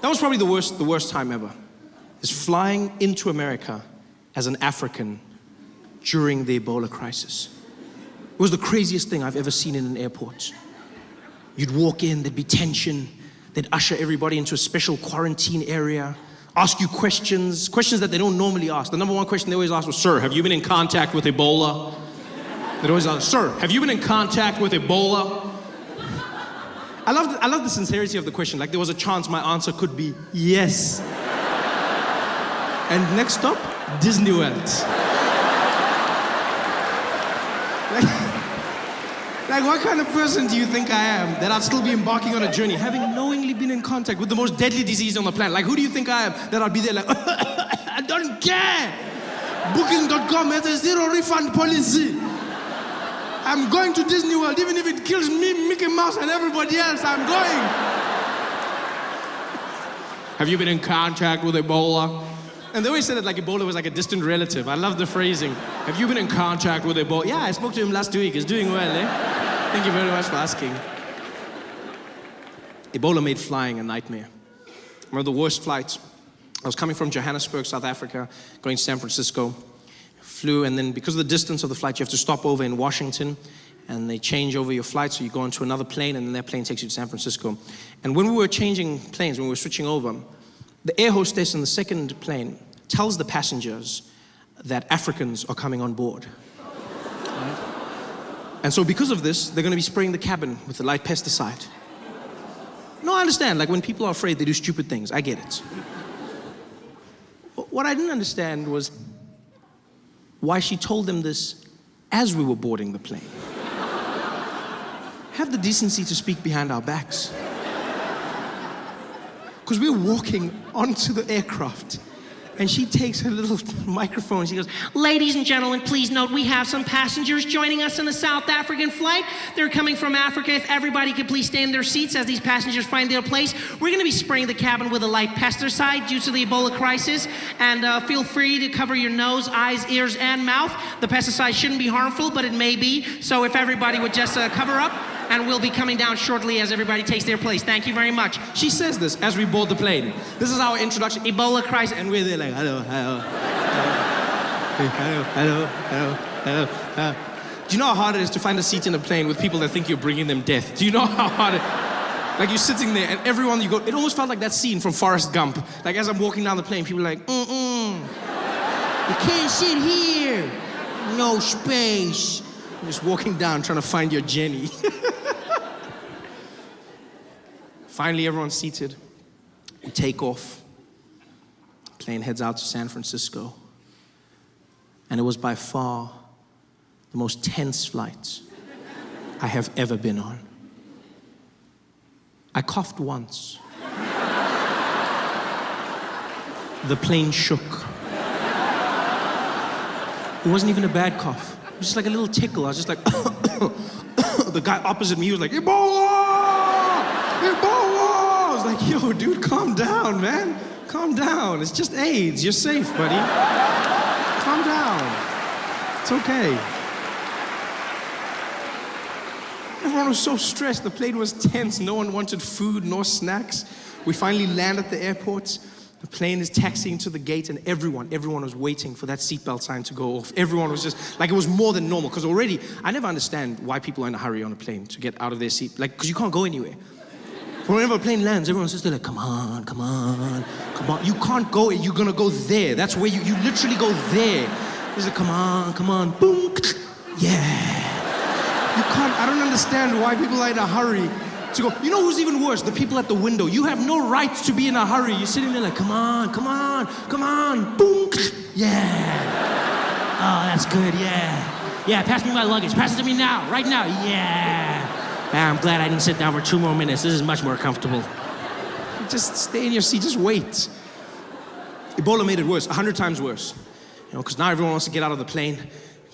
That was probably the worst time ever, is flying into America as an African during the Ebola crisis. It was the craziest thing I've ever seen in an airport. You'd walk in, there'd be tension, they'd usher everybody into a special quarantine area, ask you questions that they don't normally ask. The number one question they always ask was, "Sir, have you been in contact with Ebola?" They'd always ask, "Sir, have you been in contact with Ebola?" I love the sincerity of the question. Like there was a chance my answer could be yes. And next stop, Disney World. Like what kind of person do you think I am that I'd still be embarking on a journey, having knowingly been in contact with the most deadly disease on the planet? Like who do you think I am that I'd be there like, I don't care. Booking.com has a zero refund policy. I'm going to Disney World, even if it kills me, Mickey Mouse, and everybody else, I'm going. Have you been in contact with Ebola? And they always said it like Ebola was like a distant relative. I love the phrasing. Have you been in contact with Ebola? Yeah, I spoke to him last week. He's doing well, eh? Thank you very much for asking. Ebola made flying a nightmare. One of the worst flights. I was coming from Johannesburg, South Africa, going to San Francisco. Flew, and then because of the distance of the flight, you have to stop over in Washington, and they change over your flight, so you go onto another plane, and then that plane takes you to San Francisco. And when we were changing planes, when we were switching over, the air hostess in the second plane tells the passengers that Africans are coming on board. Right? And so because of this, they're going to be spraying the cabin with the light pesticide. No, I understand. Like when people are afraid, they do stupid things. I get it. But what I didn't understand was why she told them this as we were boarding the plane. Have the decency to speak behind our backs. Because we were walking onto the aircraft, and she takes her little microphone, she goes, "Ladies and gentlemen, please note we have some passengers joining us on a South African flight. They're coming from Africa. If everybody could please stay in their seats as these passengers find their place. We're gonna be spraying the cabin with a light pesticide due to the Ebola crisis, and feel free to cover your nose, eyes, ears, and mouth. The pesticide shouldn't be harmful, but it may be, so if everybody would just cover up, and we'll be coming down shortly as everybody takes their place. Thank you very much." She says this as we board the plane. This is our introduction, Ebola crisis, and we're there like, hello, hello, hello, hello, hello, hello, hello. Do you know how hard it is to find a seat in a plane with people that think you're bringing them death? Do you know how hard it is? Like you're sitting there and everyone you go, it almost felt like that scene from Forrest Gump. Like as I'm walking down the plane, people are like, you can't sit here. No space. You're just walking down trying to find your Jenny. Finally, everyone's seated. We take off. Plane heads out to San Francisco. And it was by far the most tense flight I have ever been on. I coughed once. The plane shook. It wasn't even a bad cough. It was just like a little tickle. I was just like, the guy opposite me was like, "Ebola! Ebola!" I was like, "Yo, dude, calm down, man. Calm down. It's just AIDS. You're safe, buddy. Calm down. It's okay." Everyone was so stressed. The plane was tense. No one wanted food nor snacks. We finally land at the airport. The plane is taxiing to the gate, and everyone was waiting for that seatbelt sign to go off. Everyone was just, like it was more than normal, because already, I never understand why people are in a hurry on a plane to get out of their seat, like, because you can't go anywhere. Whenever a plane lands, everyone's just like, come on, come on, come on. You can't go, you're gonna go there. That's where you literally go there. It's like, come on, boom, yeah. You can't, I don't understand why people are in a hurry to go. You know who's even worse? The people at the window. You have no right to be in a hurry. You're sitting there like, come on, come on, come on, boom, yeah. Oh, that's good, yeah. Yeah, pass me my luggage. Pass it to me now, right now, yeah. I'm glad I didn't sit down for 2 more minutes. This is much more comfortable. Just stay in your seat, just wait. Ebola made it worse, 100 times worse. You know, because now everyone wants to get out of the plane.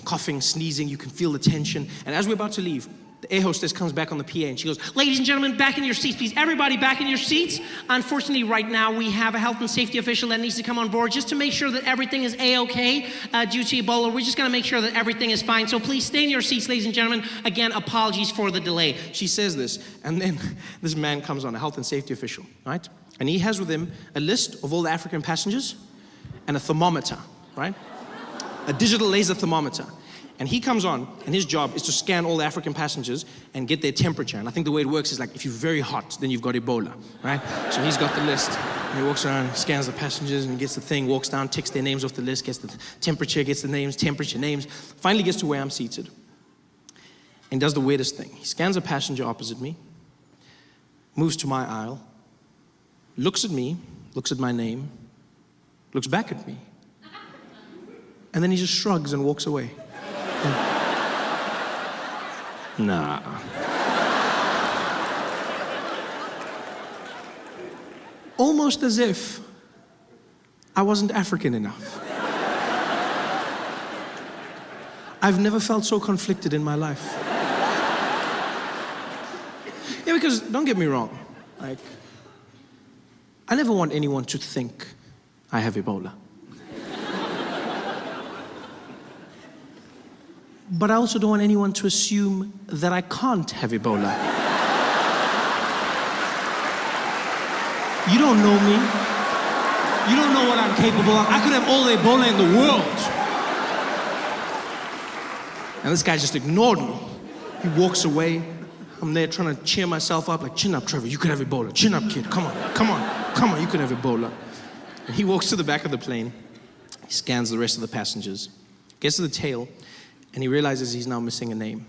Coughing, sneezing, you can feel the tension. And as we're about to leave, the air hostess comes back on the PA and she goes, "Ladies and gentlemen, back in your seats, please. Everybody back in your seats. Unfortunately, right now, we have a health and safety official that needs to come on board just to make sure that everything is A-okay due to Ebola. We're just gonna make sure that everything is fine. So please stay in your seats, ladies and gentlemen. Again, apologies for the delay." She says this, and then this man comes on, a health and safety official, right? And he has with him a list of all the African passengers and a thermometer, right? A digital laser thermometer. And he comes on, and his job is to scan all the African passengers and get their temperature. And I think the way it works is like, if you're very hot, then you've got Ebola, right? So he's got the list, and he walks around, scans the passengers, and gets the thing, walks down, ticks their names off the list, gets the temperature, gets the names, temperature, names, finally gets to where I'm seated, and does the weirdest thing. He scans a passenger opposite me, moves to my aisle, looks at me, looks at my name, looks back at me, and then he just shrugs and walks away. Nah. Almost as if I wasn't African enough. I've never felt so conflicted in my life. Yeah, because don't get me wrong, like, I never want anyone to think I have Ebola. But I also don't want anyone to assume that I can't have Ebola. You don't know me. You don't know what I'm capable of. I could have all the Ebola in the world. And this guy just ignored me. He walks away. I'm there trying to cheer myself up, like, chin up, Trevor, you could have Ebola. Chin up, kid, come on, come on, come on, you could have Ebola. And he walks to the back of the plane. He scans the rest of the passengers, gets to the tail, and he realizes he's now missing a name.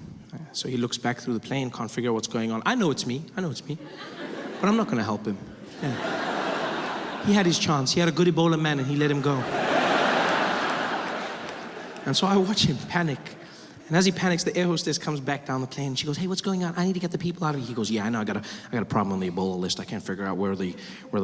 So he looks back through the plane, can't figure out what's going on. I know it's me, but I'm not gonna help him. Yeah. He had his chance. He had a good Ebola man and he let him go. And so I watch him panic. And as he panics, the air hostess comes back down the plane. She goes, hey, what's going on? I need to get the people out of here. He goes, yeah, I know, I got a problem on the Ebola list. I can't figure out where the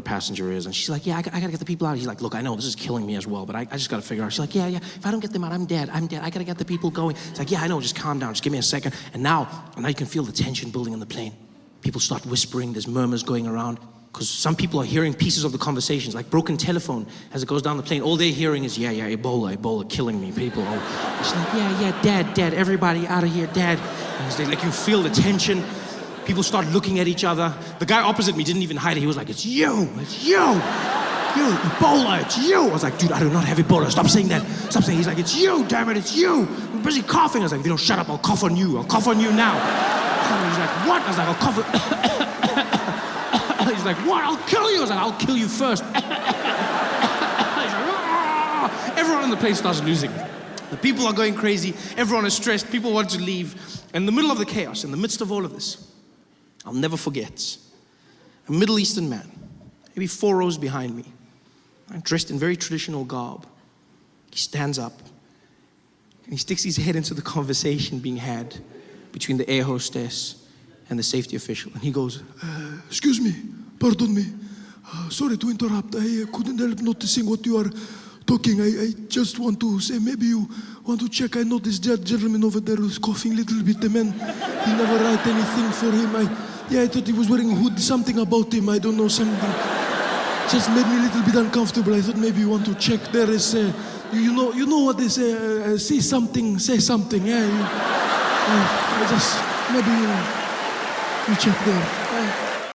passenger is. And she's like, yeah, I gotta get the people out. He's like, look, I know, this is killing me as well, but I just gotta figure out. She's like, yeah, if I don't get them out, I'm dead. I gotta get the people going. It's like, yeah, I know, just calm down, just give me a second. And now you can feel the tension building on the plane. People start whispering, there's murmurs going around. Because some people are hearing pieces of the conversations, like broken telephone as it goes down the plane. All they're hearing is, yeah, Ebola, killing me, people. Oh. She's like, yeah, dad, everybody out of here, dad. And like, you feel the tension. People start looking at each other. The guy opposite me didn't even hide it. He was like, it's you, Ebola, it's you. I was like, dude, I do not have Ebola. Stop saying that. Stop saying. He's like, it's you, damn it, it's you. I'm busy coughing. I was like, if you don't shut up, I'll cough on you. I'll cough on you now. And he's like, what? I was like, I'll cough. He's like, what? I'll kill you. I was like, I'll kill you first. He's like, ah! Everyone on the plane starts losing. The people are going crazy. Everyone is stressed. People want to leave. In the middle of the chaos, in the midst of all of this, I'll never forget a Middle Eastern man, maybe 4 rows behind me, dressed in very traditional garb. He stands up and he sticks his head into the conversation being had between the air hostess and the safety official. And he goes, excuse me, pardon me. Sorry to interrupt. I couldn't help noticing what you are talking. I just want to say, maybe you want to check. I noticed that gentleman over there was coughing a little bit. The man, he never write anything for him. I thought he was wearing a hood. Something about him, I don't know, something. Just made me a little bit uncomfortable. I thought maybe you want to check. There is, you know what they say, say something, yeah. I just, maybe you check there.